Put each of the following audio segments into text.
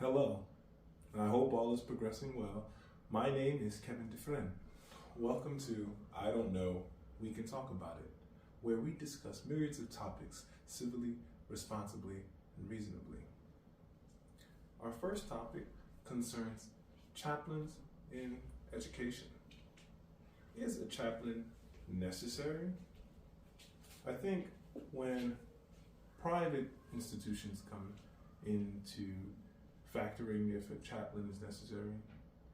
Hello, and I hope all is progressing well. My name is Kevin Dufresne. Welcome to I Don't Know, We Can Talk About It, where we discuss myriads of topics civilly, responsibly, and reasonably. Our first topic concerns chaplains in education. Is a chaplain necessary? I think when private institutions come into factoring if a chaplain is necessary,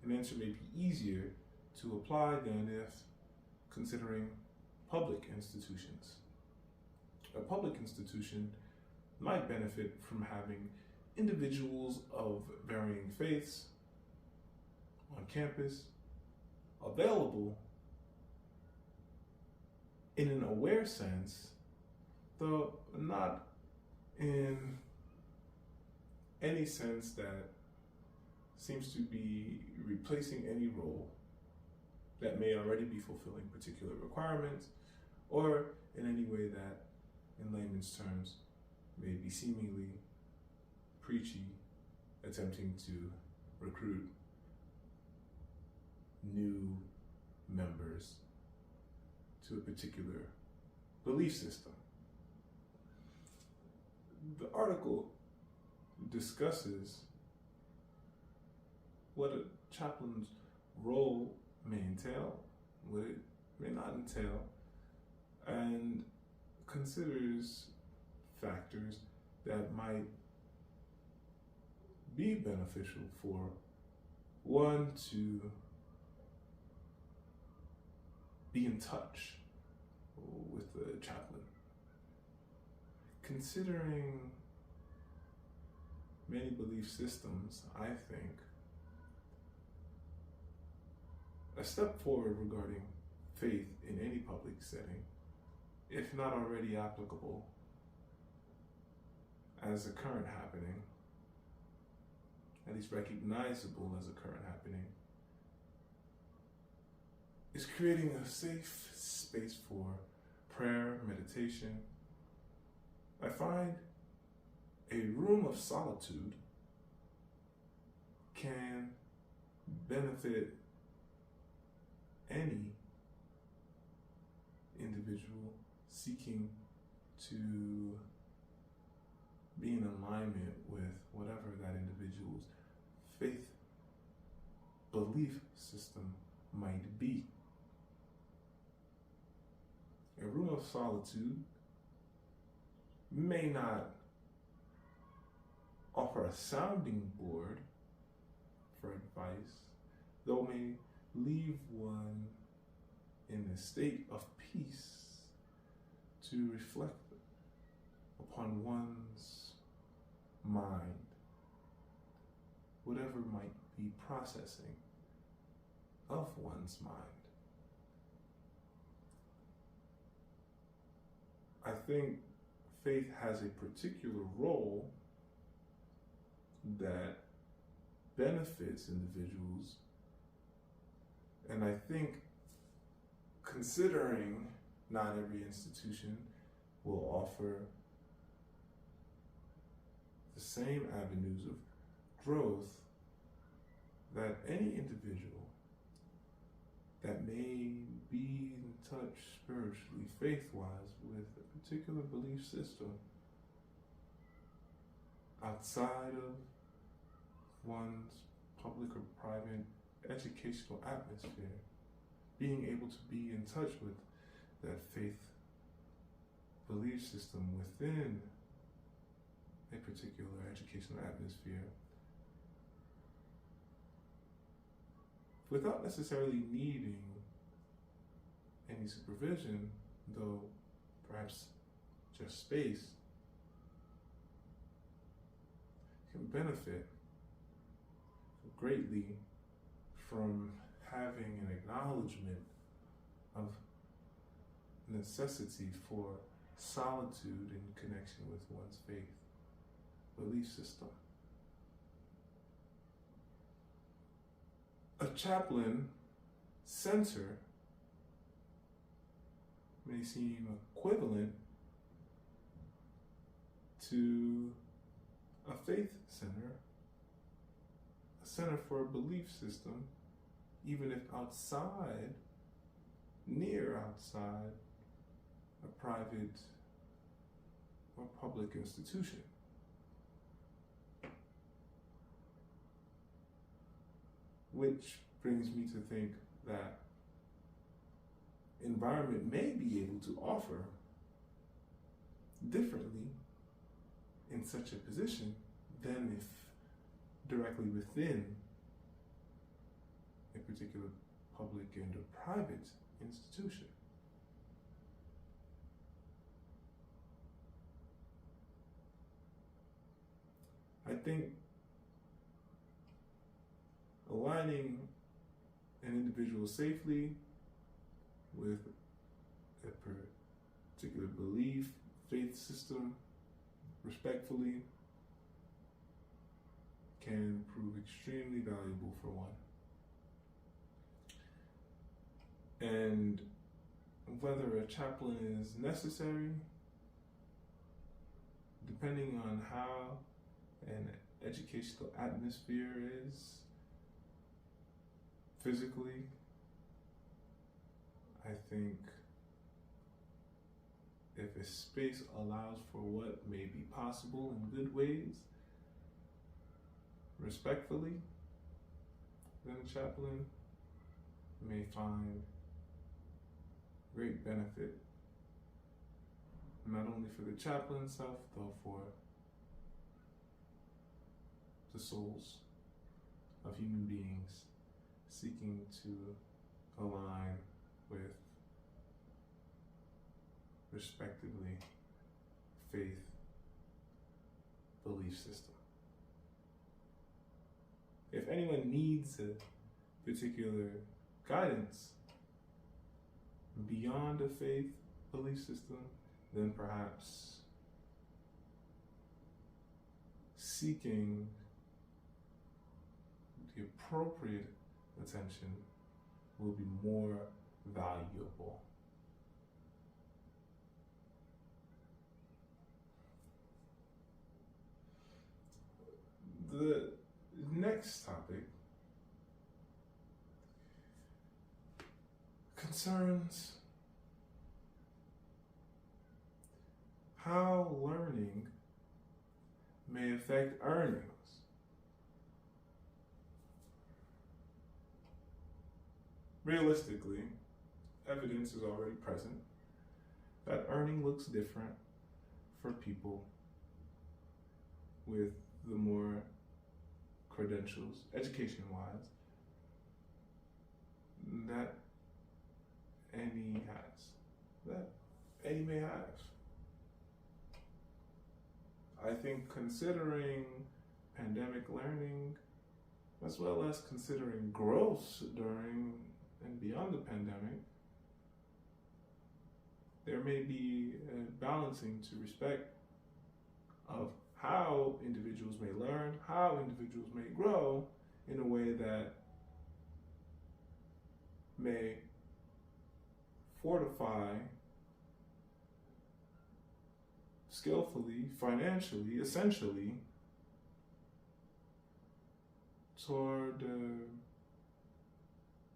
an answer may be easier to apply than if considering public institutions. A public institution might benefit from having individuals of varying faiths on campus available in an aware sense, though not in any sense that seems to be replacing any role that may already be fulfilling particular requirements, or in any way that, in layman's terms, may be seemingly preachy, attempting to recruit new members to a particular belief system. The article discusses what a chaplain's role may entail, what it may not entail, and considers factors that might be beneficial for one to be in touch with the chaplain. Considering many belief systems, I think a step forward regarding faith in any public setting, if not already applicable as a current happening, at least recognizable as a current happening, is creating a safe space for prayer, meditation. I find a room of solitude can benefit any individual seeking to be in alignment with whatever that individual's faith belief system might be. A room of solitude may not offer a sounding board for advice, though may leave one in a state of peace to reflect upon one's mind, whatever might be processing of one's mind. I think faith has a particular role that benefits individuals, and I think considering not every institution will offer the same avenues of growth, that any individual that may be in touch spiritually, faith-wise, with a particular belief system outside of one's public or private educational atmosphere, being able to be in touch with that faith belief system within a particular educational atmosphere without necessarily needing any supervision, though perhaps just space, can benefit greatly from having an acknowledgement of necessity for solitude in connection with one's faith belief system. A chaplain center may seem equivalent to a faith center center for a belief system, even if near outside a private or public institution. Which brings me to think that environment may be able to offer differently in such a position than if directly within a particular public and or private institution. I think aligning an individual safely with a particular belief, faith system, respectfully, can prove extremely valuable for one. And whether a chaplain is necessary, depending on how an educational atmosphere is physically, I think if a space allows for what may be possible in good ways, respectfully, then a chaplain may find great benefit, not only for the chaplain himself, though for the souls of human beings seeking to align with, respectively, faith, belief system. If anyone needs a particular guidance beyond a faith belief system, then perhaps seeking the appropriate attention will be more valuable. The next topic concerns how learning may affect earnings. Realistically, evidence is already present that earning looks different for people with the more credentials, education-wise, that any may have. I think considering pandemic learning, as well as considering growth during and beyond the pandemic, there may be a balancing to respect of how individuals may learn, how individuals may grow in a way that may fortify skillfully, financially, essentially, toward a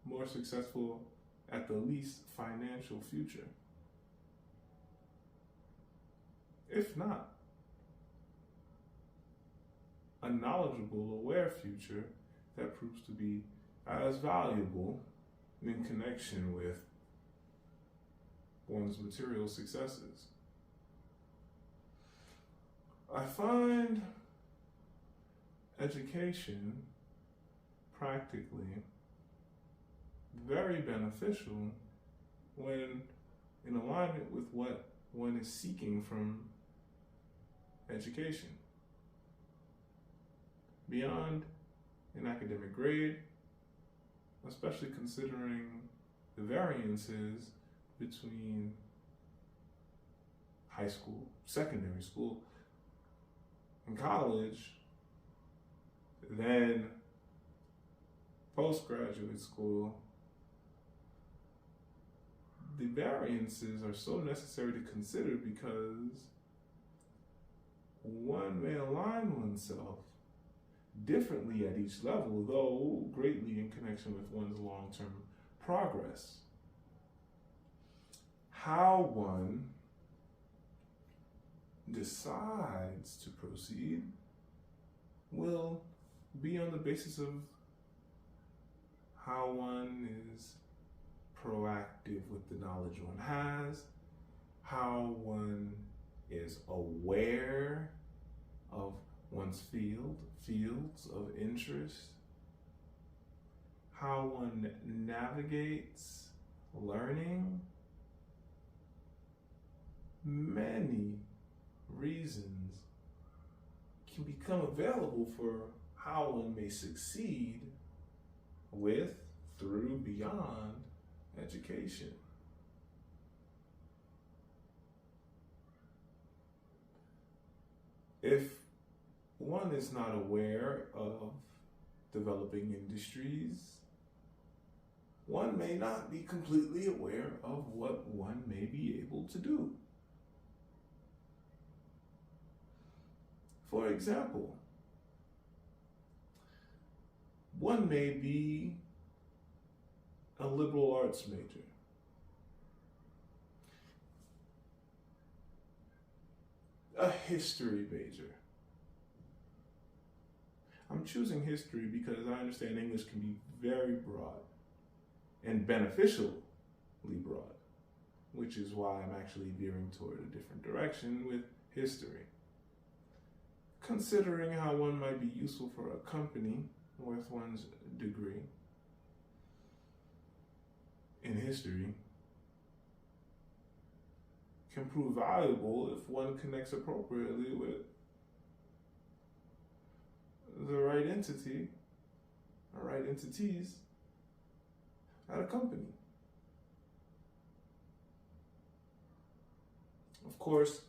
more successful, at the least, financial future. If not, a knowledgeable, aware future that proves to be as valuable in connection with one's material successes. I find education practically very beneficial when in alignment with what one is seeking from education. Beyond an academic grade, especially considering the variances between high school, secondary school, and college, then postgraduate school, the variances are so necessary to consider because one may align oneself differently at each level, though greatly in connection with one's long-term progress. How one decides to proceed will be on the basis of how one is proactive with the knowledge one has, how one is aware of one's fields of interest, how one navigates learning. Many reasons can become available for how one may succeed with, through, beyond education. If one is not aware of developing industries, one may not be completely aware of what one may be able to do. For example, one may be a liberal arts major. A history major. I'm choosing history because I understand English can be very broad and beneficially broad, which is why I'm actually veering toward a different direction with history. Considering how one might be useful for a company with one's degree in history can prove valuable if one connects appropriately with the right entity or right entities at a company. Of course,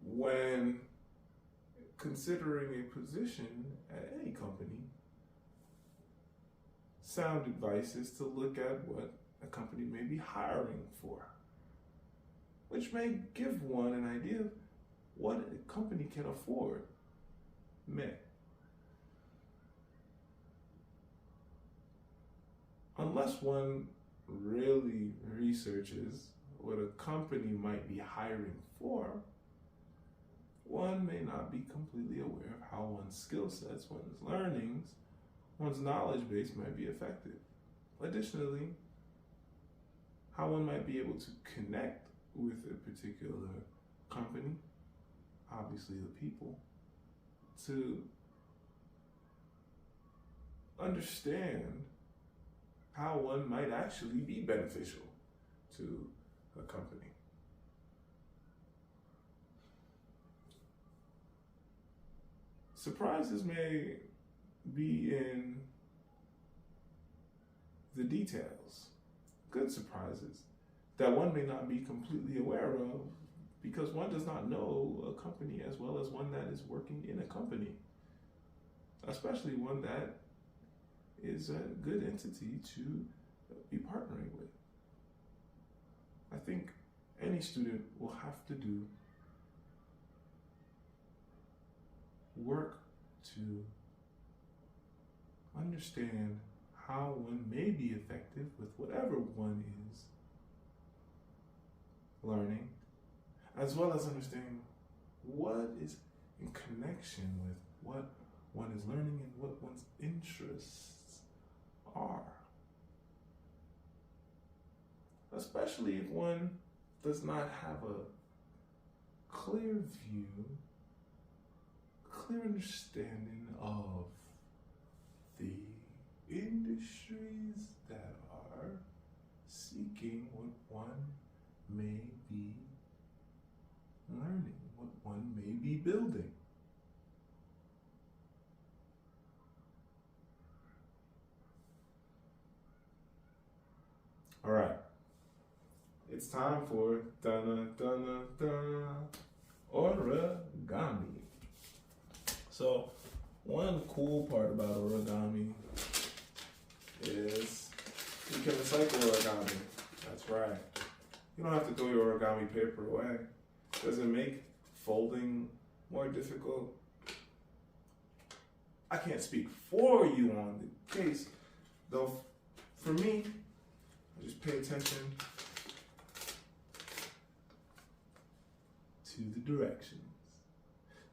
when considering a position at any company, sound advice is to look at what a company may be hiring for, which may give one an idea of what a company can afford. Unless one really researches what a company might be hiring for, one may not be completely aware of how one's skill sets, one's learnings, one's knowledge base might be effective. Additionally, how one might be able to connect with a particular company, obviously the people, to understand how one might actually be beneficial to a company. Surprises may be in the details, good surprises that one may not be completely aware of because one does not know a company as well as one that is working in a company, especially one that is a good entity to be partnering with. I think any student will have to do work to understand how one may be effective with whatever one is learning, as well as understanding what is in connection with what one is learning and what one's interests are. Especially if one does not have a clear view, clear understanding of the industries that are seeking what one may be learning, what one may be building. All right, it's time for origami. So, one cool part about origami is you can recycle origami. That's right. You don't have to throw your origami paper away. Does it make folding more difficult? I can't speak for you on the case, though. For me, I just pay attention to the directions.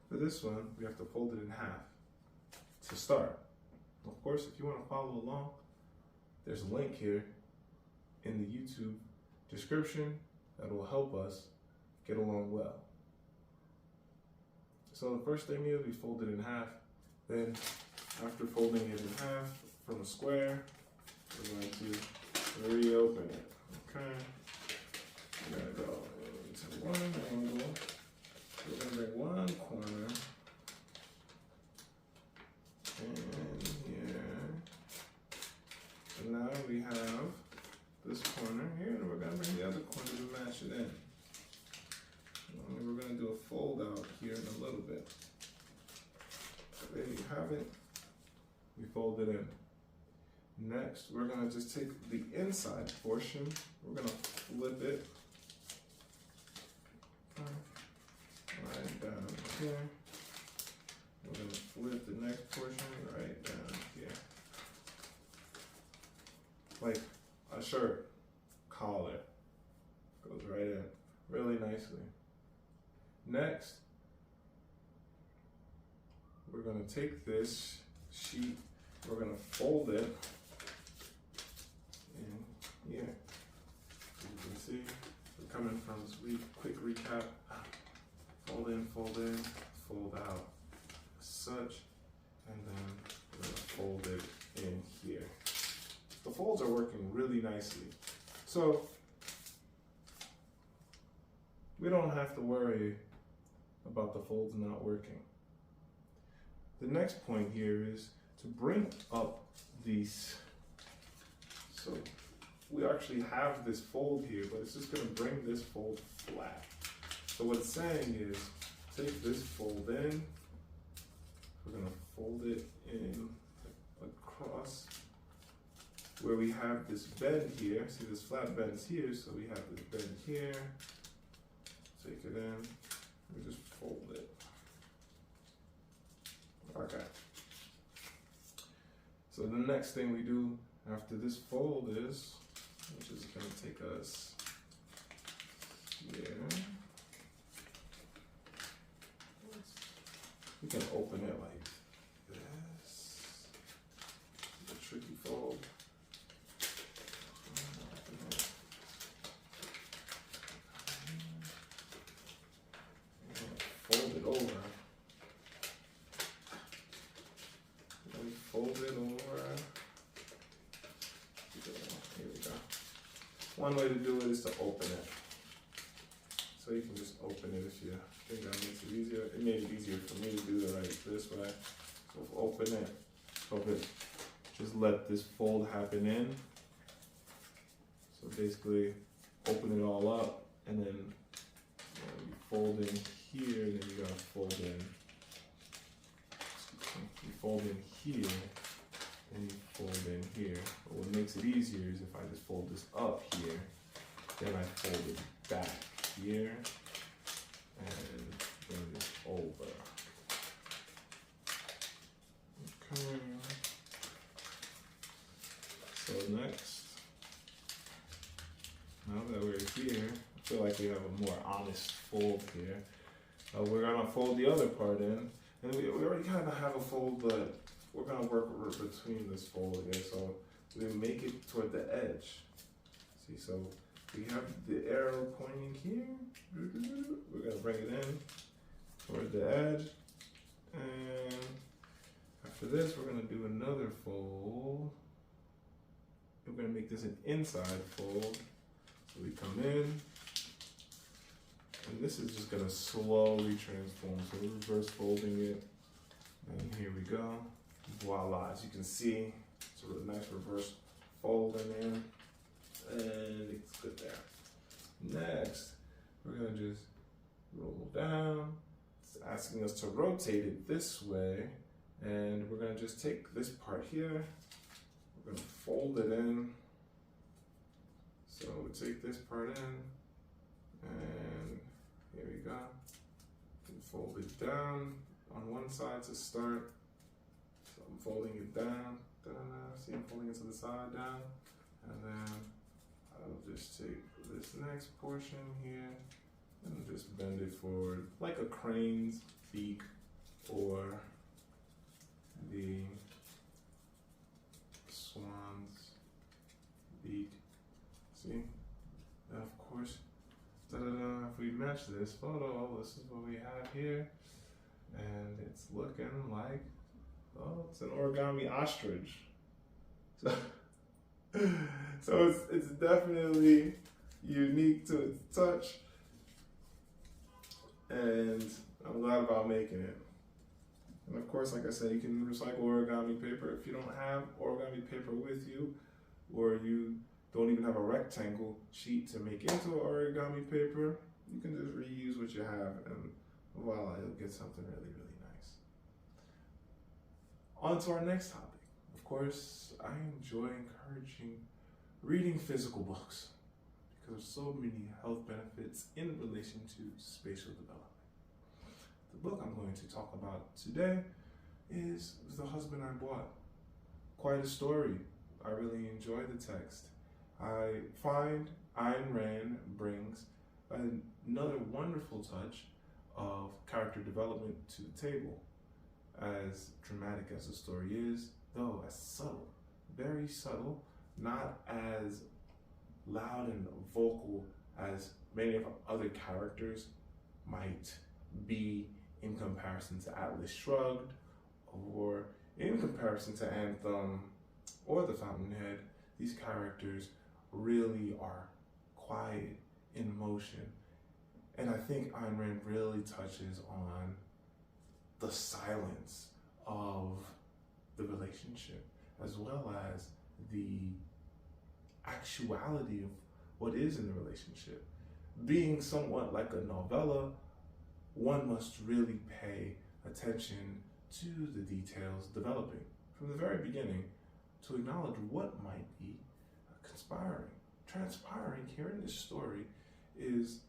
For this one, we have to fold it in half to start. Of course, if you want to follow along, there's a link here in the YouTube description that will help us get along well. So the first thing is we fold it in half. Then after folding it in half from a square, we're going to reopen it. Okay. We're going to go into one angle. We're going to bring one corner in here. So now we have this corner here, and we're going to bring the other corner to match it in. And we're going to do a fold out here in a little bit. So there you have it. We fold it in. Next, we're going to just take the inside portion. We're going to flip it right down here. We're going to flip the next portion right down here. Like a shirt collar. Goes right in really nicely. Next, we're going to take this sheet, we're going to fold it in here. As you can see, we're coming from this quick recap. Fold in, fold out, such, and then we're going to fold it in here. The folds are working really nicely. So we don't have to worry about the folds not working. The next point here is to bring up these. So we actually have this fold here, but it's just going to bring this fold flat. So what it's saying is take this fold in. We're going to fold it in across where we have this bend here. See, this flat bend's here, so we have this bend here. Take it in. We just fold it. Okay. So the next thing we do after this fold is, which is going to take us here. We can open it like this. It's a tricky fold. Fold it over. Then fold it over. Here we go. One way to do it is to open it. So you can just open it if you think that makes it easier. It made it easier for me to do it right this way. So open it. Just let this fold happen in. So basically open it all up and then you fold in here, and then you gotta fold in. You fold in here, and you fold in here. But what makes it easier is if I just fold this up here, then I fold it back here, and bring this over. Okay. So next, now that we're here, I feel like we have a more honest fold here. We're gonna fold the other part in, and we already kind of have a fold, but we're gonna work between this fold here. So we make it toward the edge. See, so we have the arrow pointing here. We're gonna bring it in toward the edge, and after this, we're gonna do another fold. We're gonna make this an inside fold. So we come in. And this is just gonna slowly transform. So we're reverse folding it. And here we go. Voila, as you can see, it's a nice reverse fold in there. And it's good there. Next, we're gonna just roll down. It's asking us to rotate it this way. And we're gonna just take this part here. We're gonna fold it in. So we take this part in. And here we go. And fold it down on one side to start. folding it down. See, I'm folding it to the side down. And then I'll just take this next portion here and just bend it forward like a crane's beak or the swan's beak. See? And of course, if we match this photo, this is what we have here. And it's looking like, oh, it's an origami ostrich. So it's definitely unique to its touch. And I'm glad about making it. And of course, like I said, you can recycle origami paper. If you don't have origami paper with you, or you don't even have a rectangle sheet to make into origami paper, you can just reuse what you have, and voila, you'll get something really, really nice. On to our next topic. Of course, I enjoy encouraging reading physical books because there's so many health benefits in relation to spatial development. The book I'm going to talk about today is The Husband I Bought. Quite a story. I really enjoy the text. I find Ayn Rand brings another wonderful touch of character development to the table. As dramatic as the story is, though as subtle, very subtle, not as loud and vocal as many of our other characters might be in comparison to Atlas Shrugged, or in comparison to Anthem or The Fountainhead. These characters really are quiet in motion. And I think Ayn Rand really touches on the silence of the relationship, as well as the actuality of what is in the relationship. Being somewhat like a novella, one must really pay attention to the details developing from the very beginning to acknowledge what might be conspiring. Transpiring here in this story is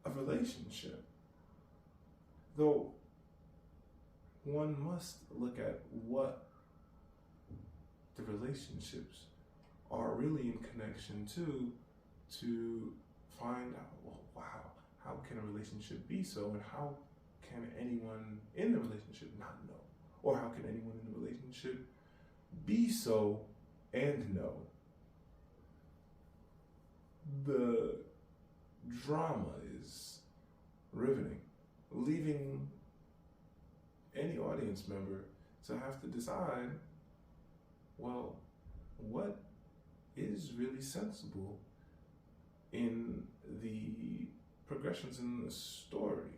a relationship. Though one must look at what the relationships are really in connection to find out, well, wow, how can a relationship be so, and how can anyone in the relationship not know? Or how can anyone in the relationship be so and know? The drama is riveting, leaving any audience member to have to decide, well, what is really sensible in the progressions in the story?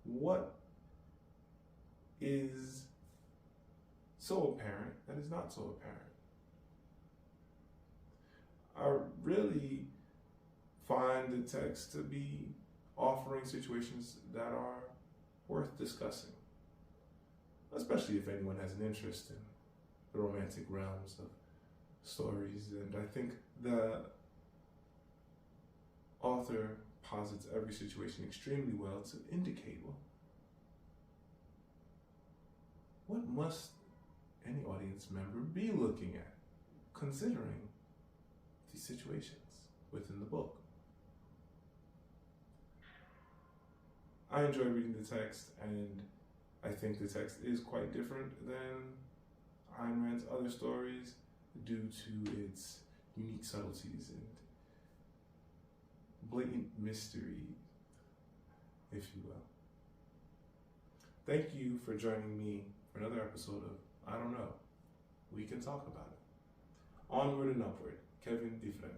What is so apparent that is not so apparent? I really find the text to be offering situations that are worth discussing, especially if anyone has an interest in the romantic realms of stories. And I think the author posits every situation extremely well to indicate, well, what must any audience member be looking at, considering these situations within the book? I enjoy reading the text, and I think the text is quite different than Ayn Rand's other stories due to its unique subtleties and blatant mystery, if you will. Thank you for joining me for another episode of I Don't Know, We Can Talk About It. Onward and Upward, Dufresne.